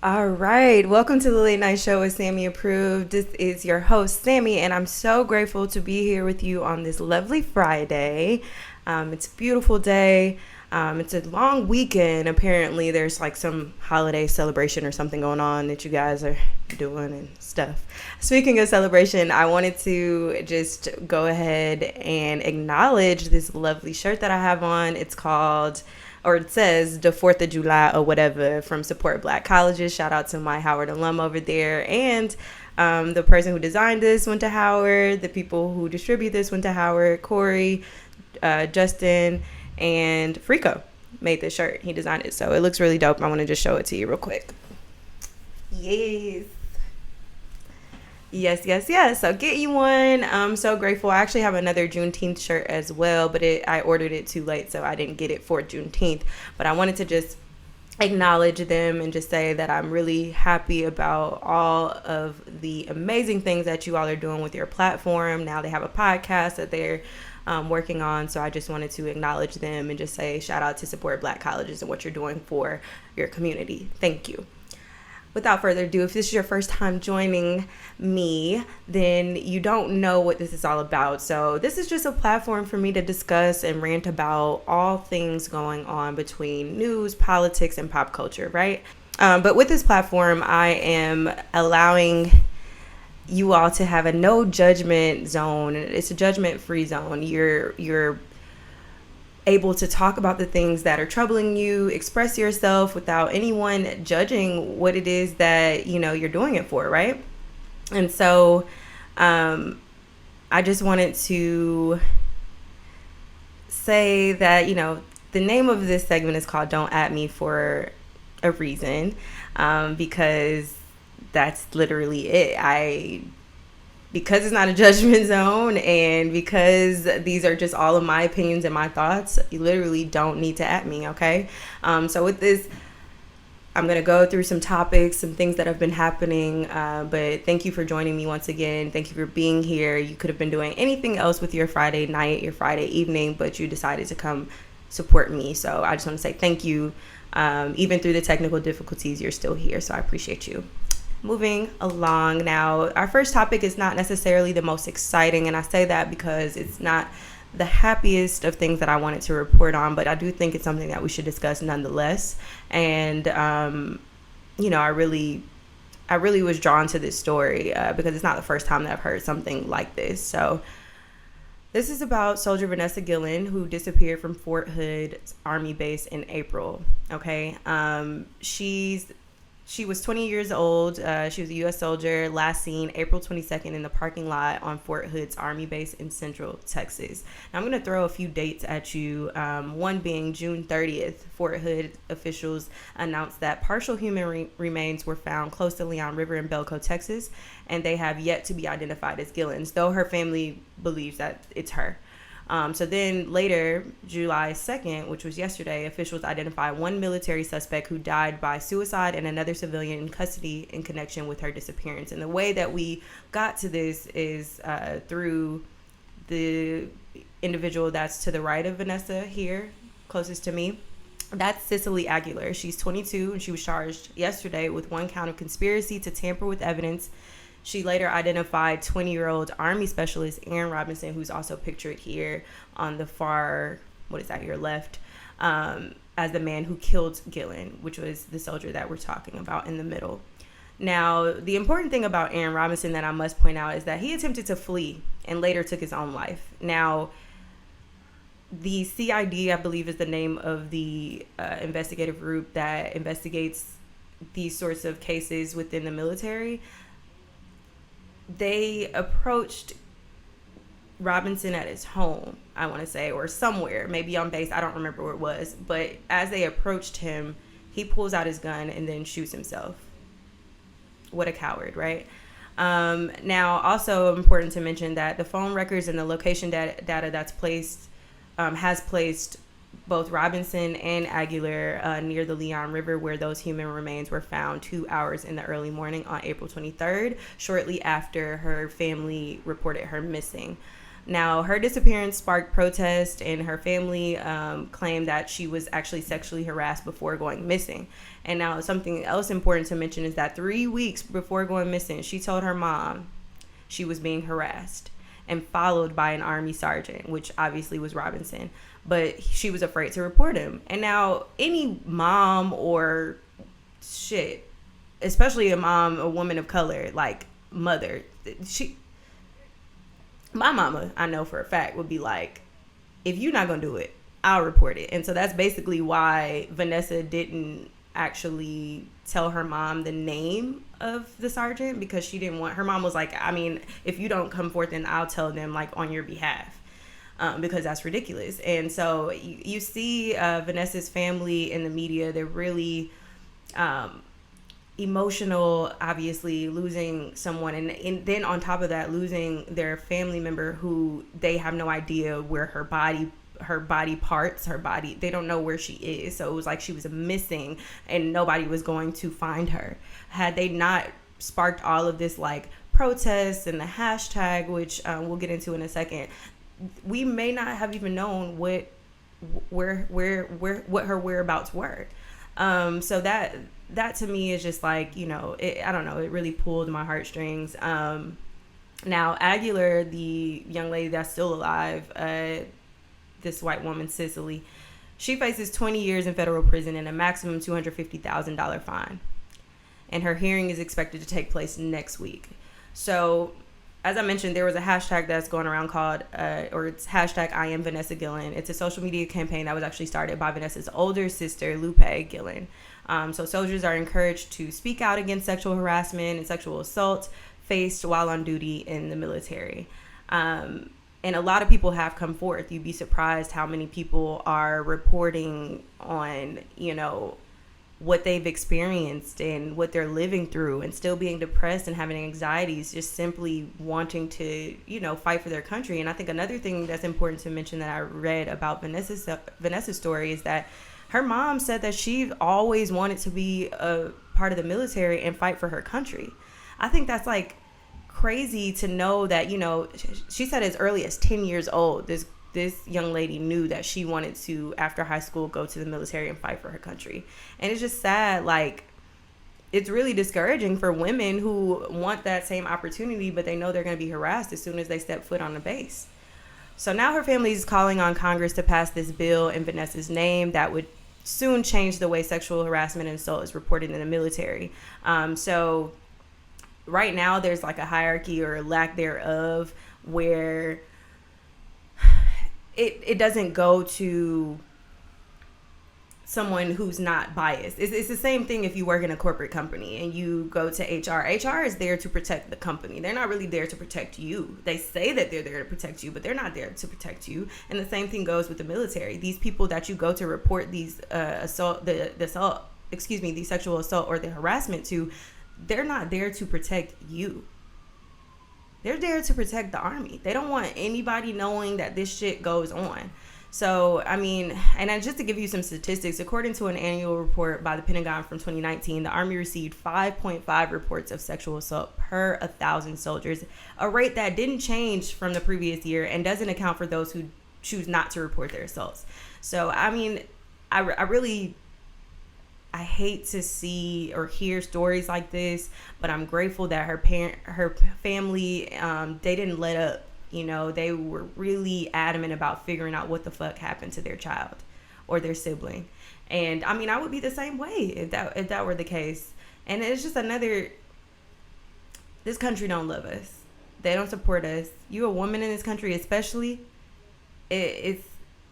All right, welcome to the Late Night Show with Sammy Approved. This is your host, Sammy, and I'm so grateful to be here with you on this lovely Friday. It's a beautiful day. It's a long weekend. Apparently, there's like some holiday celebration or something going on that you guys are doing and stuff. Speaking of celebration, I wanted to just go ahead and acknowledge this lovely shirt that I have on. It's called, or it says, the 4th of July or whatever from Support Black Colleges. Shout out to my Howard alum over there. And the person who designed this went to Howard. The people who distribute this went to Howard. Corey, Justin, and Frico made this shirt. He designed it. So it looks really dope. I want to just show it to you real quick. Yes. Yes. So get you one. I'm so grateful. I actually have another Juneteenth shirt as well, but I ordered it too late, so I didn't get it for Juneteenth. But I wanted to just acknowledge them and just say that I'm really happy about all of the amazing things that you all are doing with your platform. Now they have a podcast that they're working on, so I just wanted to acknowledge them and just say shout out to Support Black Colleges and what you're doing for your community. Thank you. Without further ado, if this is your first time joining me, then you don't know what this is all about. So this is just a platform for me to discuss and rant about all things going on between news, politics, and pop culture, right? But with this platform, I am allowing you all to have a no judgment zone. It's a judgment-free zone. You're able to talk about the things that are troubling you, express yourself without anyone judging what it is that, you're doing it for, right? And so I just wanted to say that, the name of this segment is called Don't At Me for a reason, because that's literally it. Because it's not a judgment zone and because these are just all of my opinions and my thoughts, you literally don't need to at me, okay? So with this, I'm going to go through some topics, some things that have been happening, but thank you for joining me once again. Thank you for being here. You could have been doing anything else with your Friday night, your Friday evening, but you decided to come support me. So I just want to say thank you. Even through the technical difficulties, you're still here, so I appreciate you. Moving along now, our first topic is not necessarily the most exciting, and I say that because it's not the happiest of things that I wanted to report on, but I do think it's something that we should discuss nonetheless. And I really was drawn to this story because it's not the first time that I've heard something like this. So this is about Soldier Vanessa Guillen, who disappeared from Fort Hood Army Base in April. Okay, She was 20 years old. She was a U.S. soldier, last seen April 22nd in the parking lot on Fort Hood's Army Base in Central Texas. Now, I'm going to throw a few dates at you, one being June 30th. Fort Hood officials announced that partial human remains were found close to Leon River in Belco, Texas, and they have yet to be identified as Gillen's, though her family believes that it's her. So then later, July 2nd, which was yesterday, officials identified one military suspect who died by suicide and another civilian in custody in connection with her disappearance. And the way that we got to this is through the individual that's to the right of Vanessa here, closest to me. That's Cicely Aguilar. She's 22 and she was charged yesterday with one count of conspiracy to tamper with evidence. She later identified 20-year-old Army Specialist Aaron Robinson, who's also pictured here on the far, your left, as the man who killed Guillen, which was the soldier that we're talking about in the middle. Now, the important thing about Aaron Robinson that I must point out is that he attempted to flee and later took his own life. Now, the CID, I believe, is the name of the investigative group that investigates these sorts of cases within the military. They approached Robinson at his home, I want to say, or somewhere, maybe on base. I don't remember where it was. But as they approached him, he pulls out his gun and then shoots himself. What a coward, right? Now, also important to mention that the phone records and the location data that's placed has placed both Robinson and Aguilar near the Leon River, where those human remains were found 2 hours in the early morning on April 23rd, shortly after her family reported her missing. Now, her disappearance sparked protest, and her family claimed that she was actually sexually harassed before going missing. And now, something else important to mention is that 3 weeks before going missing, she told her mom she was being harassed and followed by an Army sergeant, which obviously was Robinson. But she was afraid to report him. And now, any mom or shit, especially a woman of color, like mother, my mama, I know for a fact, would be like, if you're not gonna do it, I'll report it. And so that's basically why Vanessa didn't actually tell her mom the name of the sergeant, because she didn't want, her mom was like, I mean, if you don't come forth, then I'll tell them, like, on your behalf. Because that's ridiculous. And so you see Vanessa's family in the media, they're really emotional, obviously, losing someone, and then on top of that, losing their family member who they have no idea where her body parts, they don't know where she is. So it was like she was missing and nobody was going to find her. Had they not sparked all of this like protests and the hashtag, which we'll get into in a second, we may not have even known what her whereabouts were. So that to me is just like, you know, I don't know, it really pulled my heartstrings. Now, Aguilar, the young lady that's still alive, this white woman, Cicely, she faces 20 years in federal prison and a maximum $250,000 fine. And her hearing is expected to take place next week. So, as I mentioned, there was a hashtag that's going around called, it's hashtag I am Vanessa Guillen. It's a social media campaign that was actually started by Vanessa's older sister, Lupe Guillen. So soldiers are encouraged to speak out against sexual harassment and sexual assault faced while on duty in the military. And a lot of people have come forth. You'd be surprised how many people are reporting on, you know, what they've experienced and what they're living through, and still being depressed and having anxieties, just simply wanting to, you know, fight for their country. And I think another thing that's important to mention that I read about Vanessa's story is that her mom said that she always wanted to be a part of the military and fight for her country. I think that's like crazy to know that, you know, she said as early as 10 years old, this young lady knew that she wanted to, after high school, go to the military and fight for her country. And it's just sad. Like, it's really discouraging for women who want that same opportunity, but they know they're going to be harassed as soon as they step foot on the base. So now her family is calling on Congress to pass this bill in Vanessa's name that would soon change the way sexual harassment and assault is reported in the military. So right now there's like a hierarchy or lack thereof where it doesn't go to someone who's not biased. It's the same thing if you work in a corporate company and you go to HR. HR is there to protect the company. They're not really there to protect you. They say that they're there to protect you, but they're not there to protect you. And the same thing goes with the military. These people that you go to report these these sexual assault or the harassment to, they're not there to protect you. They're there to protect the Army. They don't want anybody knowing that this shit goes on. So, I mean, and just to give you some statistics, according to an annual report by the Pentagon from 2019, the Army received 5.5 reports of sexual assault per 1,000 soldiers, a rate that didn't change from the previous year and doesn't account for those who choose not to report their assaults. So, I mean, I hate to see or hear stories like this, but I'm grateful that her family, they didn't let up. You know, they were really adamant about figuring out what the fuck happened to their child or their sibling. And I mean, I would be the same way if that were the case. And it's just this country don't love us. They don't support us. You a woman in this country, especially, it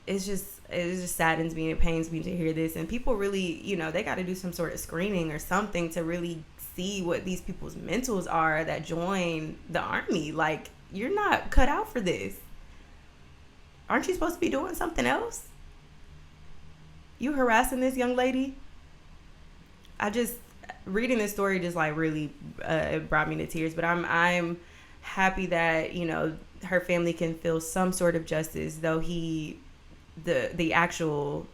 just saddens me and it pains me to hear this. And people really, you know, they got to do some sort of screening or something to really see what these people's mentals are that join the Army. Like, you're not cut out for this. Aren't you supposed to be doing something else? You harassing this young lady? Reading this story just like really it brought me to tears. But I'm happy that, you know, her family can feel some sort of justice, though the actual,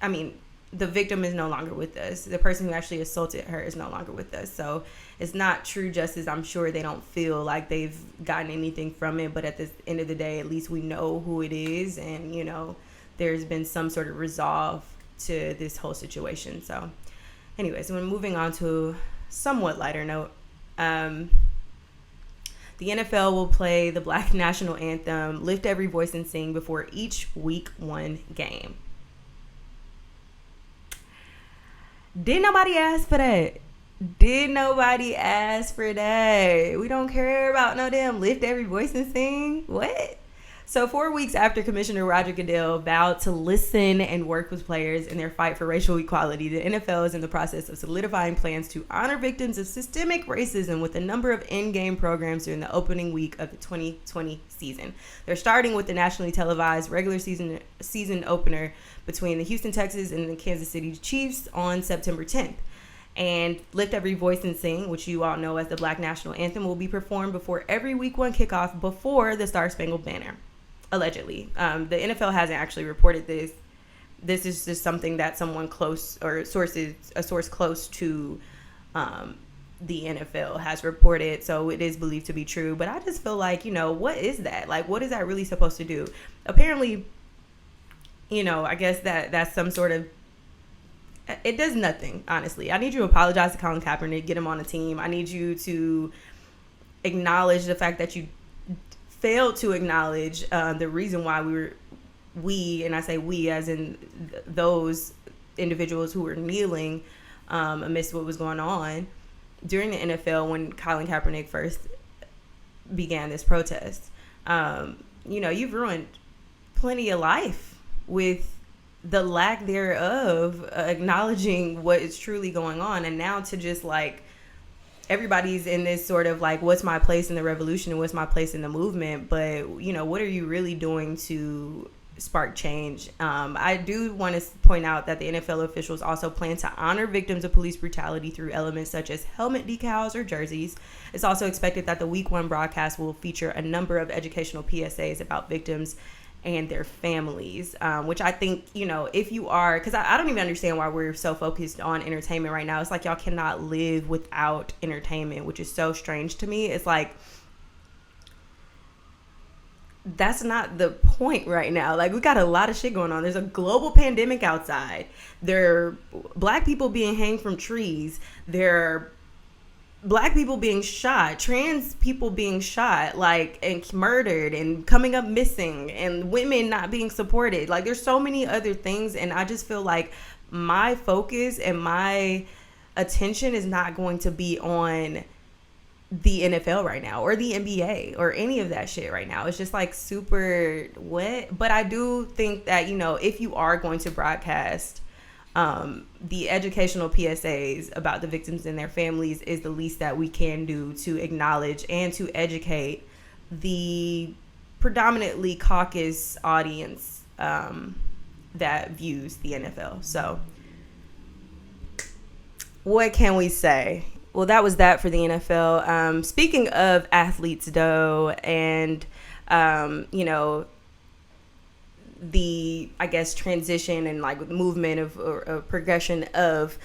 I mean, the victim is no longer with us. The person who actually assaulted her is no longer with us. So it's not true justice. I'm sure they don't feel like they've gotten anything from it. But at the end of the day, at least we know who it is. And, you know, there's been some sort of resolve to this whole situation. So anyways, when moving on to a somewhat lighter note, the NFL will play the Black National Anthem, Lift Every Voice and Sing, before each Week 1 game. Did nobody ask for that? Did nobody ask for that? We don't care about no damn Lift Every Voice and Sing? What? So 4 weeks after Commissioner Roger Goodell vowed to listen and work with players in their fight for racial equality, the NFL is in the process of solidifying plans to honor victims of systemic racism with a number of in-game programs during the opening week of the 2020 season. They're starting with the nationally televised regular season opener between the Houston Texans and the Kansas City Chiefs on September 10th. And Lift Every Voice and Sing, which you all know as the Black National Anthem, will be performed before every Week 1 kickoff before the Star Spangled Banner. Allegedly. The NFL hasn't actually reported this. This is just something that someone close or a source close to the NFL has reported. So it is believed to be true. But I just feel like, you know, what is that? Like, what is that really supposed to do? Apparently, you know, I guess that's some sort of, it does nothing, honestly. I need you to apologize to Colin Kaepernick, get him on the team. I need you to acknowledge the fact that you failed to acknowledge the reason why we, and I say we as in those individuals who were kneeling amidst what was going on during the NFL when Colin Kaepernick first began this protest. You know, you've ruined plenty of life with the lack thereof acknowledging what is truly going on. And now to just like, everybody's in this sort of like, what's my place in the revolution and what's my place in the movement? But, you know, what are you really doing to spark change? I do want to point out that the NFL officials also plan to honor victims of police brutality through elements such as helmet decals or jerseys. It's also expected that the Week 1 broadcast will feature a number of educational PSAs about victims and their families, which I think, you know, if you are, because I don't even understand why we're so focused on entertainment right now. It's like y'all cannot live without entertainment, which is so strange to me. It's like, that's not the point right now. Like, we got a lot of shit going on. There's a global pandemic outside. There are Black people being hanged from trees. There are Black people being shot, trans people being shot, like, and murdered and coming up missing, and women not being supported. Like, there's so many other things, and I just feel like my focus and my attention is not going to be on the NFL right now or the NBA or any of that shit right now. It's just like super what? But I do think that, you know, if you are going to broadcast the educational PSAs about the victims and their families is the least that we can do to acknowledge and to educate the predominantly caucus audience that views the NFL. So what can we say? Well, that was that for the NFL. Speaking of athletes, though, and, you know, the, I guess, transition and like movement of or progression of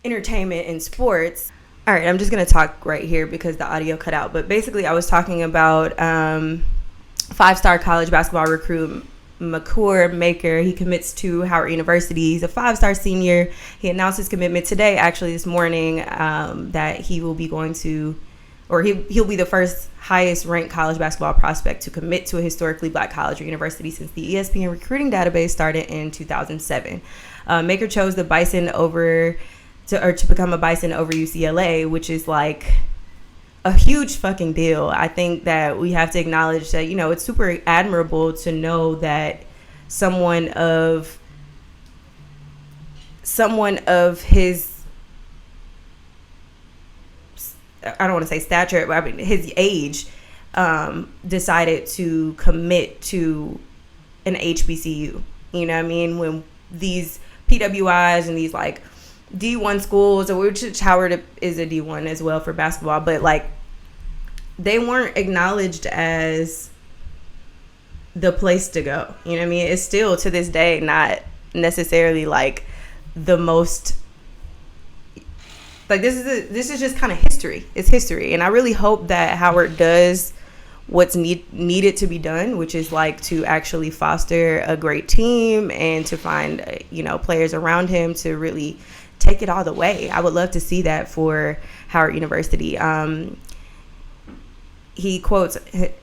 entertainment and sports. All right, I'm just going to talk right here because the audio cut out. But basically, I was talking about five-star college basketball recruit Makur Maker. He commits to Howard University. He's a five-star senior. He announced his commitment today, actually this morning, that he will be going to, or he'll be the first highest ranked college basketball prospect to commit to a historically Black college or university since the ESPN recruiting database started in 2007. Maker chose the Bison to become a Bison over UCLA, which is like a huge fucking deal. I think that we have to acknowledge that, you know, it's super admirable to know that someone of his, I don't want to say stature, but I mean his age, decided to commit to an HBCU. You know what I mean? When these PWIs and these like D1 schools, or which Howard is a D1 as well for basketball, but like they weren't acknowledged as the place to go. You know what I mean? It's still to this day not necessarily like the most, like, this is just kind of history. It's history, and I really hope that Howard does what's needed to be done, which is like to actually foster a great team and to find, you know, players around him to really take it all the way. I would love to see that for Howard University. He quotes,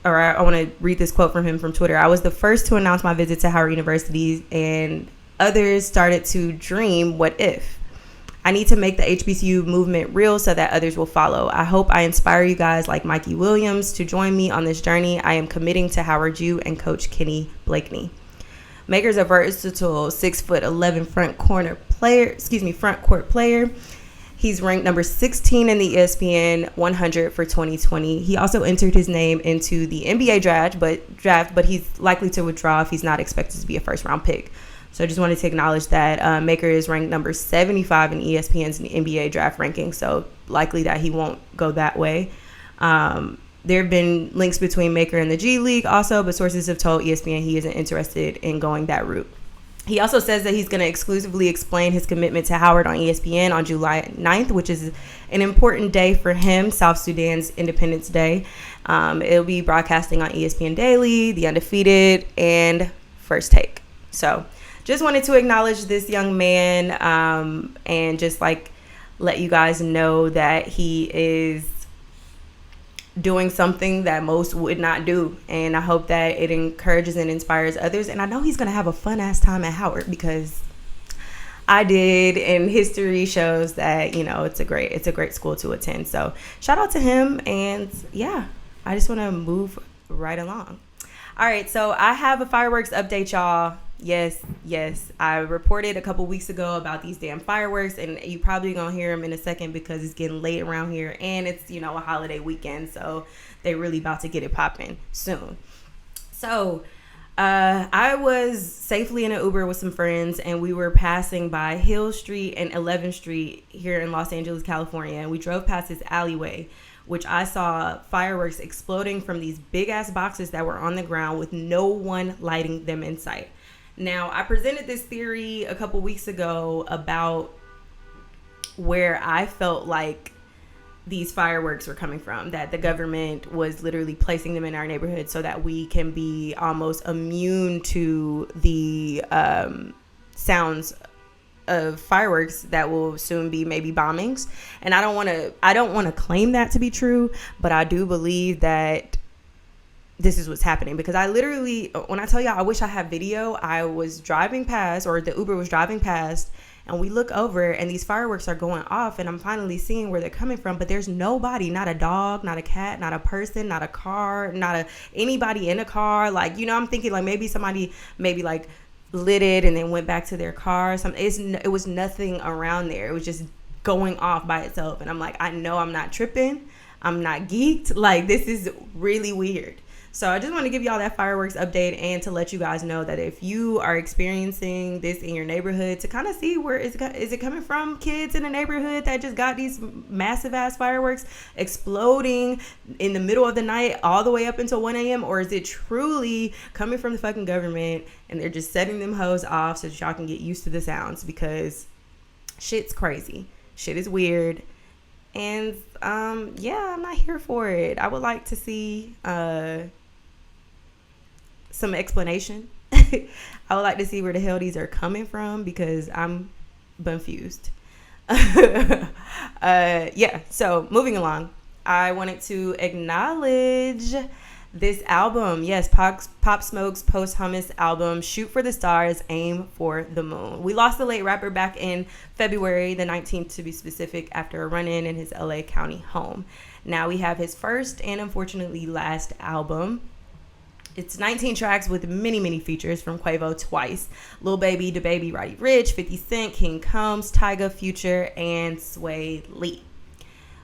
or I want to read this quote from him from Twitter. "I was the first to announce my visit to Howard University, and others started to dream what if. I need to make the HBCU movement real so that others will follow. I hope I inspire you guys like Mikey Williams to join me on this journey. I am committing to Howard U and Coach Kenny Blakeney." Maker's a versatile 6'11" front court player. He's ranked number 16 in the ESPN 100 for 2020. He also entered his name into the NBA draft, but he's likely to withdraw if he's not expected to be a first-round pick. So I just wanted to acknowledge that Maker is ranked number 75 in ESPN's NBA draft ranking, so likely that he won't go that way. There have been links between Maker and the G League also, but sources have told ESPN he isn't interested in going that route. He also says that he's going to exclusively explain his commitment to Howard on ESPN on July 9th, which is an important day for him, South Sudan's Independence Day. It'll be broadcasting on ESPN Daily, The Undefeated, and First Take. So just wanted to acknowledge this young man and just like let you guys know that he is doing something that most would not do, and I hope that it encourages and inspires others. And I know he's gonna have a fun ass time at Howard, because I did, and history shows that, you know, it's a great school to attend. So shout out to him, and yeah, I just want to move right along. All right, so I have a fireworks update, y'all. Yes, I reported a couple weeks ago about these damn fireworks, and you probably gonna hear them in a second because it's getting late around here, and it's, you know, a holiday weekend, so they really about to get it popping soon. So I was safely in an Uber with some friends, and we were passing by Hill Street and 11th Street here in Los Angeles, California, and we drove past this alleyway, which I saw fireworks exploding from these big ass boxes that were on the ground with no one lighting them in sight. Now, I presented this theory a couple weeks ago about where I felt like these fireworks were coming from, that the government was literally placing them in our neighborhood so that we can be almost immune to the sounds of fireworks that will soon be maybe bombings. And I don't want to claim that to be true, but I do believe that this is what's happening, because I literally, when I tell y'all I wish I had video, I was driving past, or the Uber was driving past, and we look over and these fireworks are going off, and I'm finally seeing where they're coming from, but there's nobody, not a dog, not a cat, not a person, not a car, anybody in a car. Like, you know, I'm thinking like maybe somebody like lit it and then went back to their car or something. It was nothing around there. It was just going off by itself, and I'm like, I know I'm not tripping, I'm not geeked, like this is really weird. So I just want to give y'all that fireworks update, and to let you guys know that if you are experiencing this in your neighborhood, to kind of see where is it coming from, kids in the neighborhood that just got these massive ass fireworks exploding in the middle of the night all the way up until 1 a.m. Or is it truly coming from the fucking government and they're just setting them hoes off so that y'all can get used to the sounds? Because shit's crazy. Shit is weird. And yeah, I'm not here for it. I would like to see some explanation. I would like to see where the hell these are coming from, because I'm confused. Yeah, so moving along, I wanted to acknowledge this album. Yes, Pop Smoke's posthumous album, Shoot for the Stars, Aim for the Moon. We lost the late rapper back in February the 19th, to be specific, after a run-in in his LA County home. Now we have his first and unfortunately last album. It's 19 tracks with many, many features from Quavo twice, Lil Baby, DaBaby, Roddy Ricch, 50 Cent, King Combs, Tyga, Future, and Sway Lee.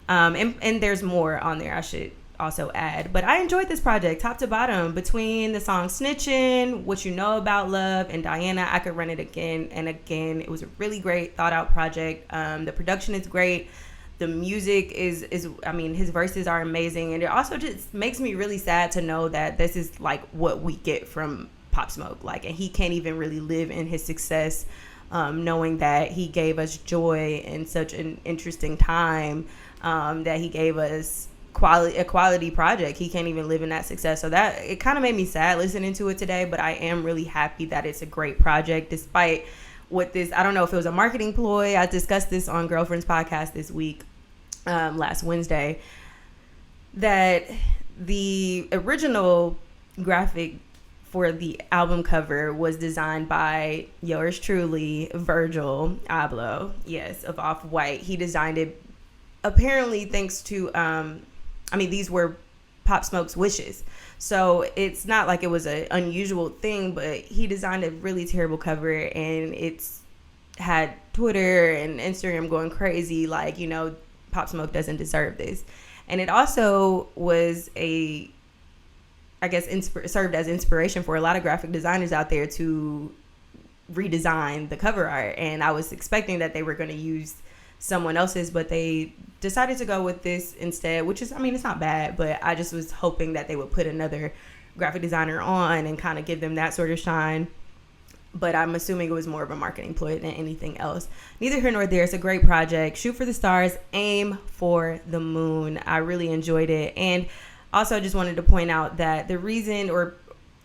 And there's more on there I should also add. But I enjoyed this project top to bottom. Between the song Snitchin', What You Know About Love, and Diana, I could run it again and again. It was a really great, thought out project. The production is great. The music is I mean, his verses are amazing, and it also just makes me really sad to know that this is like what we get from Pop Smoke. Like, and he can't even really live in his success, knowing that he gave us joy in such an interesting time, that he gave us a quality project. He can't even live in that success. So that, it kind of made me sad listening to it today, but I am really happy that it's a great project, despite what this, I don't know if it was a marketing ploy. I discussed this on Girlfriend's podcast this week, last Wednesday, that the original graphic for the album cover was designed by yours truly, Virgil Abloh, yes, of Off-White. He designed it apparently thanks to, these were Pop Smoke's wishes. So it's not like it was an unusual thing, but he designed a really terrible cover, and it's had Twitter and Instagram going crazy, like, you know, Pop Smoke doesn't deserve this. And it also was served as inspiration for a lot of graphic designers out there to redesign the cover art. And I was expecting that they were going to use someone else's, but they decided to go with this instead, which is, it's not bad, but I just was hoping that they would put another graphic designer on and kind of give them that sort of shine. But I'm assuming it was more of a marketing ploy than anything else. Neither here nor there. It's a great project. Shoot for the stars, aim for the moon. I really enjoyed it. And also, I just wanted to point out that the reason, or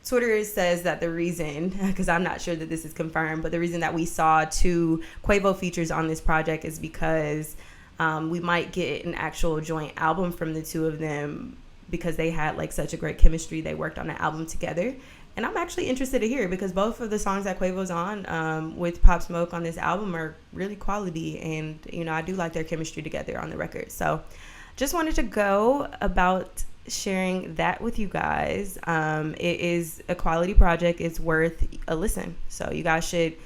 Twitter says that the reason, because I'm not sure that this is confirmed, but the reason that we saw 2 Quavo features on this project is because we might get an actual joint album from the 2 of them, because they had like such a great chemistry. They worked on an album together. And I'm actually interested to hear it, because both of the songs that Quavo's on with Pop Smoke on this album are really quality. And, you know, I do like their chemistry together on the record. So just wanted to go about sharing that with you guys. It is a quality project. It's worth a listen. So you guys should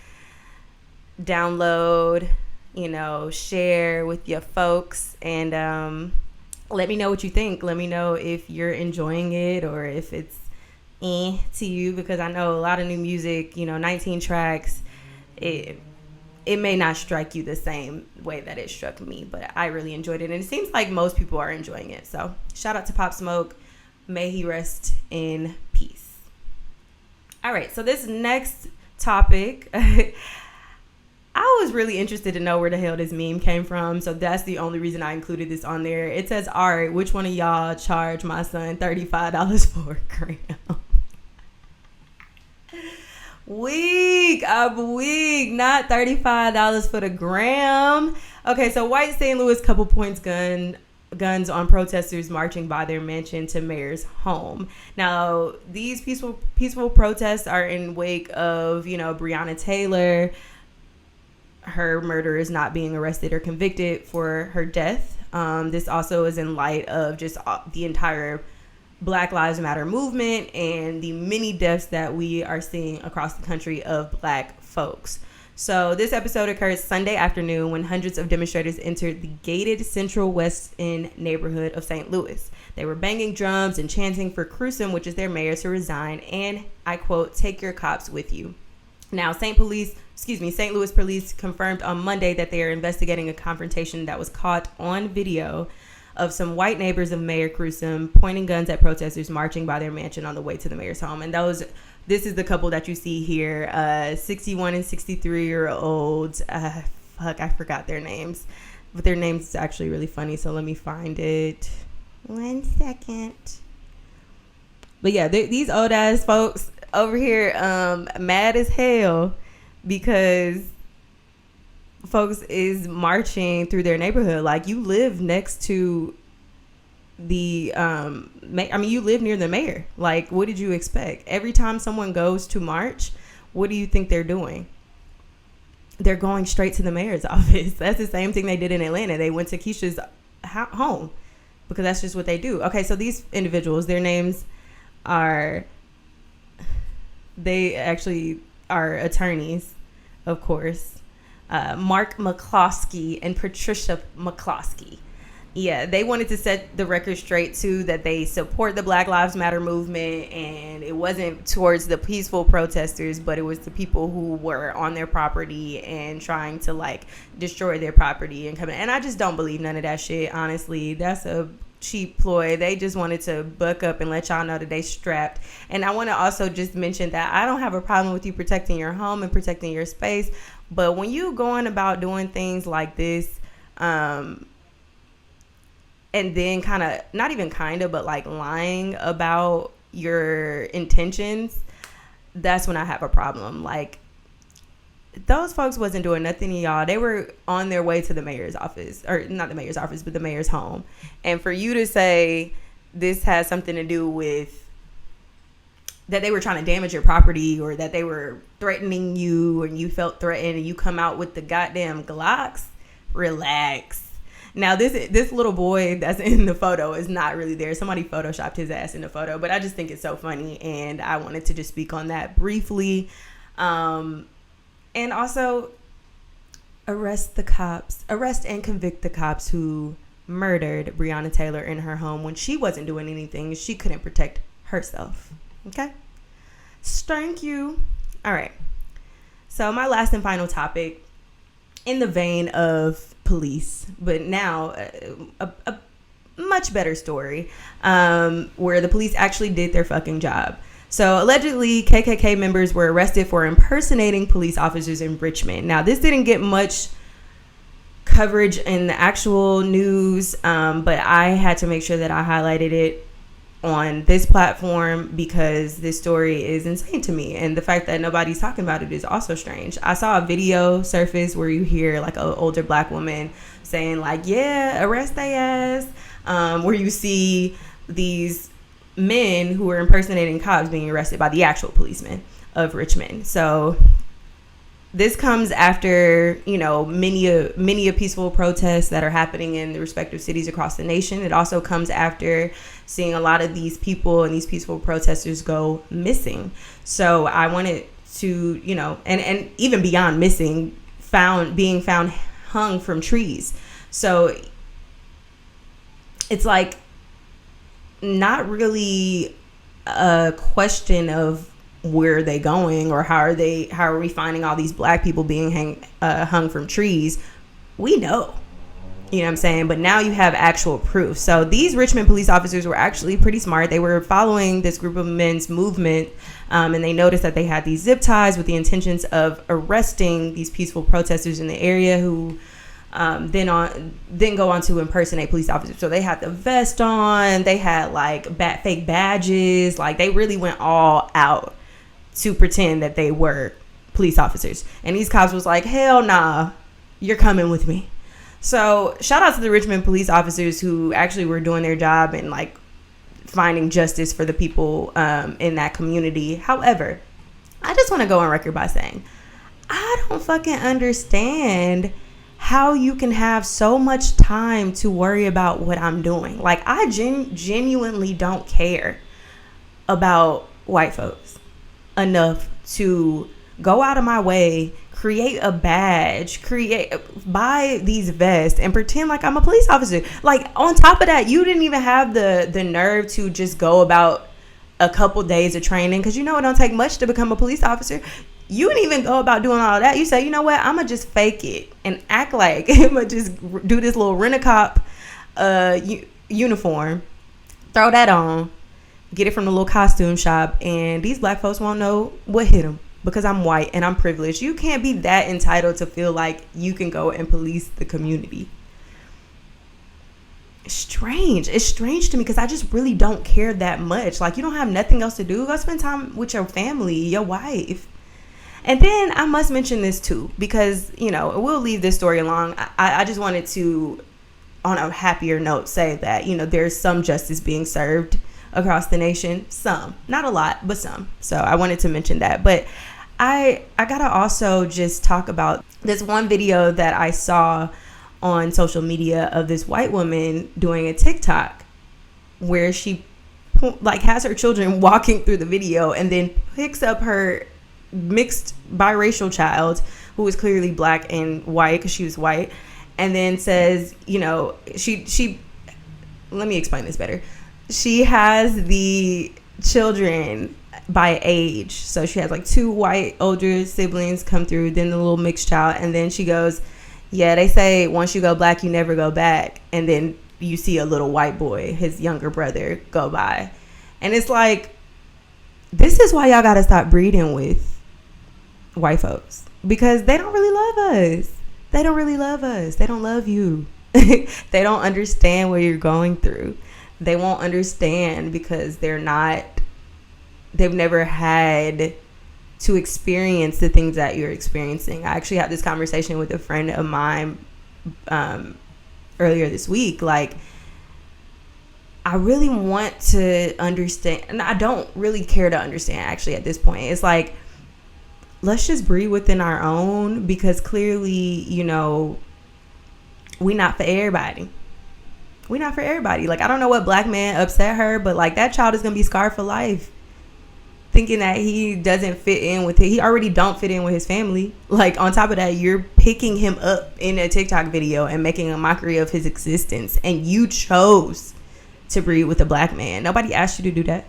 download, you know, share with your folks, and let me know what you think. Let me know if you're enjoying it or if it's to you, because I know a lot of new music, you know, 19 tracks, it may not strike you the same way that it struck me, but I really enjoyed it, and it seems like most people are enjoying it. So shout out to Pop Smoke. May he rest in peace. All right, so this next topic, I was really interested to know where the hell this meme came from, so that's the only reason I included this on there. It says, all right, which one of y'all charged my son $35 for a gram? I'm weak. Not $35 for the gram. Okay, so white St. Louis couple points guns on protesters marching by their mansion to mayor's home. Now, these peaceful protests are in wake of, you know, Breonna Taylor, her murderers not being arrested or convicted for her death. This also is in light of just the entire Black Lives Matter movement and the many deaths that we are seeing across the country of Black folks. So this episode occurred Sunday afternoon when hundreds of demonstrators entered the gated Central West End neighborhood of St. Louis. They were banging drums and chanting for Crewsome, which is their mayor, to resign, and, I quote, take your cops with you. Now, St. Louis police confirmed on Monday that they are investigating a confrontation that was caught on video of some white neighbors of Mayor Crewsome pointing guns at protesters marching by their mansion on the way to the mayor's home. And this is the couple that you see here, 61 and 63-year-olds. I forgot their names, but their names is actually really funny. So let me find it. 1 second. But yeah, these old ass folks over here, mad as hell because folks is marching through their neighborhood. Like, you live next to the you live near the mayor. Like, what did you expect? Every time someone goes to march, what do you think they're doing? They're going straight to the mayor's office. That's the same thing they did in Atlanta. They went to Keisha's home because that's just what they do. Okay, so these individuals, their names they actually are attorneys, of course. Mark McCloskey and Patricia McCloskey. Yeah, they wanted to set the record straight, too, that they support the Black Lives Matter movement, and it wasn't towards the peaceful protesters, but it was the people who were on their property and trying to, like, destroy their property and come in. And I just don't believe none of that shit, honestly. That's a cheap ploy. They just wanted to buck up and let y'all know that they strapped. And I want to also just mention that I don't have a problem with you protecting your home and protecting your space, but when you going about doing things like this, and then kind of, not even kind of, but like lying about your intentions, that's when I have a problem. Like, those folks wasn't doing nothing to y'all. They were on their way to the mayor's office, or not the mayor's office, but the mayor's home. And for you to say this has something to do with that they were trying to damage your property, or that they were threatening you and you felt threatened and you come out with the goddamn Glocks, relax. Now, this little boy that's in the photo is not really there. Somebody photoshopped his ass in the photo, but I just think it's so funny, and I wanted to just speak on that briefly. And also, arrest and convict the cops who murdered Breonna Taylor in her home when she wasn't doing anything. She couldn't protect herself. Okay? Thank you. All right. So my last and final topic, in the vein of police, but now a much better story, where the police actually did their fucking job. So allegedly, KKK members were arrested for impersonating police officers in Richmond. Now, this didn't get much coverage in the actual news, but I had to make sure that I highlighted it on this platform because this story is insane to me. And the fact that nobody's talking about it is also strange. I saw a video surface where you hear like an older black woman saying like, yeah, arrest they ass, where you see these men who were impersonating cops being arrested by the actual policemen of Richmond. So this comes after, many a peaceful protests that are happening in the respective cities across the nation. It also comes after seeing a lot of these people and these peaceful protesters go missing. So I wanted to, and even beyond missing, being found hung from trees. So it's like not really a question of where are they going or how are we finding all these black people being hung from trees. We know, you know what I'm saying? But now you have actual proof. So these Richmond police officers were actually pretty smart. They were following this group of men's movement, and they noticed that they had these zip ties with the intentions of arresting these peaceful protesters in the area who then go on to impersonate police officers. So they had the vest on, they had like fake badges, like they really went all out to pretend that they were police officers. And these cops was like, hell nah, you're coming with me. So shout out to the Richmond police officers who actually were doing their job and like finding justice for the people in that community. However, I just want to go on record by saying I don't fucking understand how you can have so much time to worry about what I'm doing. Like, I genuinely don't care about white folks enough to go out of my way, create a badge, buy these vests, and pretend like I'm a police officer. Like, on top of that, you didn't even have the nerve to just go about a couple days of training, because it don't take much to become a police officer. You didn't even go about doing all that. You say, you know what, I'm going to just fake it and act like I'm going to just do this little rent-a-cop uniform, throw that on, get it from the little costume shop, and these black folks won't know what hit them because I'm white and I'm privileged. You can't be that entitled to feel like you can go and police the community. It's strange to me because I just really don't care that much. Like, you don't have nothing else to do, go spend time with your family, your wife. And then I must mention this too, because, we'll leave this story alone. I just wanted to, on a happier note, say that, there's some justice being served across the nation. Some, not a lot, but some. So I wanted to mention that. But I gotta also just talk about this one video that I saw on social media of this white woman doing a TikTok where she has her children walking through the video and then picks up her mixed biracial child who was clearly black and white because she was white, and then says, she let me explain this better. She has the children by age, so she has like two white older siblings come through, then the little mixed child, and then she goes, yeah, they say once you go black you never go back, and then you see a little white boy, his younger brother, go by. And it's like, this is why y'all gotta stop breeding with white folks, because they don't really love us. They don't really love us. They don't love you. They don't understand what you're going through. They won't understand because they've never had to experience the things that you're experiencing. I actually had this conversation with a friend of mine earlier this week. Like, I really want to understand, and I don't really care to understand actually at this point. It's like, let's just breathe within our own, because clearly, you know, we not for everybody. We not for everybody. Like, I don't know what black man upset her, but like, that child is gonna be scarred for life, thinking that he doesn't fit in with it. He already don't fit in with his family. Like, on top of that, you're picking him up in a TikTok video and making a mockery of his existence, and you chose to breed with a black man. Nobody asked you to do that,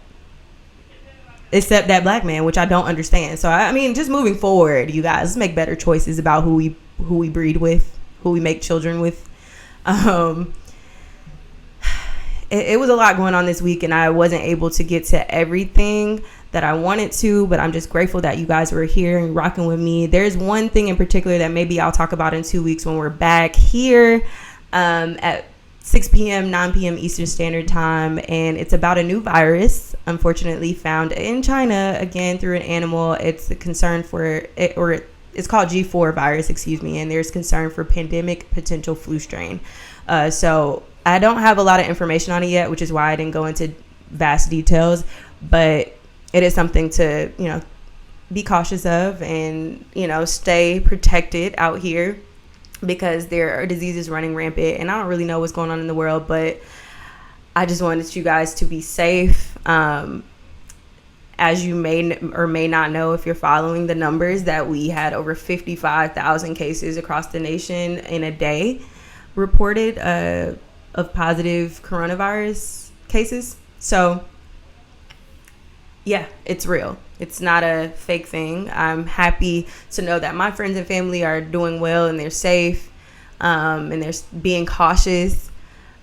except that black man, which I don't understand. So I mean, just moving forward, you guys, let's make better choices about who we breed with, who we make children with. It was a lot going on this week, and I wasn't able to get to everything that I wanted to, but I'm just grateful that you guys were here and rocking with me. There's one thing in particular that maybe I'll talk about in 2 weeks when we're back here at 6 p.m., 9 p.m. Eastern Standard Time, and it's about a new virus, unfortunately found in China, again, through an animal. It's a concern for it, or it's called G4 virus, and there's concern for pandemic potential flu strain. So I don't have a lot of information on it yet, which is why I didn't go into vast details, but it is something to, you know, be cautious of and, you know, stay protected out here, because there are diseases running rampant, and I don't really know what's going on in the world, but I just wanted you guys to be safe. As you may or may not know, if you're following the numbers, that we had over 55,000 cases across the nation in a day reported of positive coronavirus cases. So yeah, it's real. It's not a fake thing. I'm happy to know that my friends and family are doing well, and they're safe, and they're being cautious.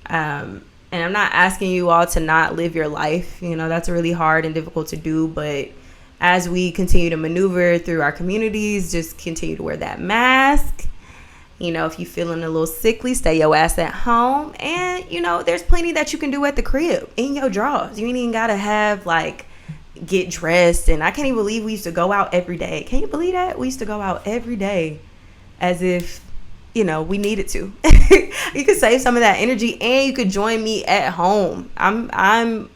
And I'm not asking you all to not live your life. You know, that's really hard and difficult to do. But as we continue to maneuver through our communities, just continue to wear that mask. You know, if you're feeling a little sickly, stay your ass at home. And, you know, there's plenty that you can do at the crib in your drawers. You ain't even got to have, like, get dressed. And I can't even believe we used to go out every day. Can you believe that? We used to go out every day as if, you know, we needed to. You could save some of that energy, and you could join me at home. I'm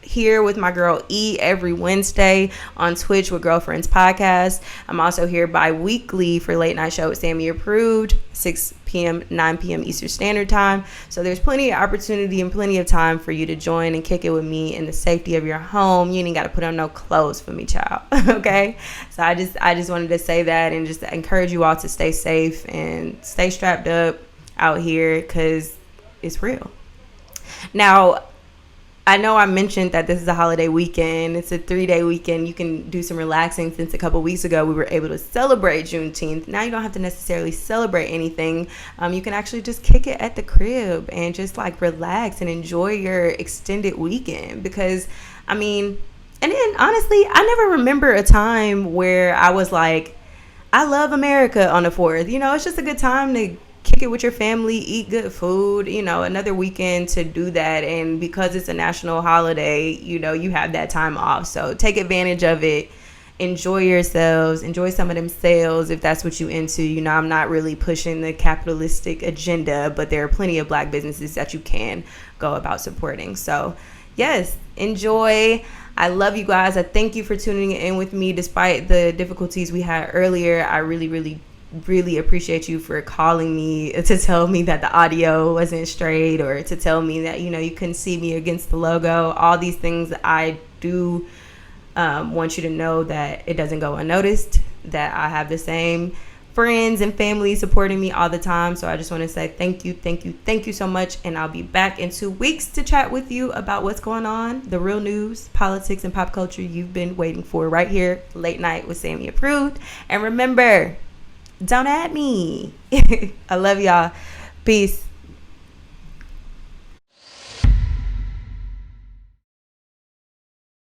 here with my girl E every Wednesday on Twitch with Girlfriends Podcast. I'm also here bi-weekly for Late Night Show with Sammy Approved, 6 p.m., 9 p.m. Eastern Standard Time. So there's plenty of opportunity and plenty of time for you to join and kick it with me in the safety of your home. You ain't got to put on no clothes for me, child. Okay? So I just wanted to say that and just encourage you all to stay safe and stay strapped up out here, because it's real. Now, I know I mentioned that this is a holiday weekend. It's a 3-day weekend. You can do some relaxing, since a couple weeks ago we were able to celebrate Juneteenth. Now you don't have to necessarily celebrate anything. You can actually just kick it at the crib and just like relax and enjoy your extended weekend. Because, I mean, and then honestly, I never remember a time where I was like, I love America on the 4th. You know, it's just a good time to kick it with your family, eat good food, you know, another weekend to do that. And because it's a national holiday, you know, you have that time off. So take advantage of it. Enjoy yourselves. Enjoy some of them sales if that's what you into. You know, I'm not really pushing the capitalistic agenda, but there are plenty of black businesses that you can go about supporting. So yes, enjoy. I love you guys. I thank you for tuning in with me despite the difficulties we had earlier. I really appreciate you for calling me to tell me that the audio wasn't straight, or to tell me that, you know, you couldn't see me against the logo. All these things, I do want you to know that it doesn't go unnoticed, that I have the same friends and family supporting me all the time. So I just want to say thank you so much. And I'll be back in 2 weeks to chat with you about what's going on, the real news, politics, and pop culture you've been waiting for, right here, Late Night with Sammy Approved. And remember, don't at me. I love y'all. Peace.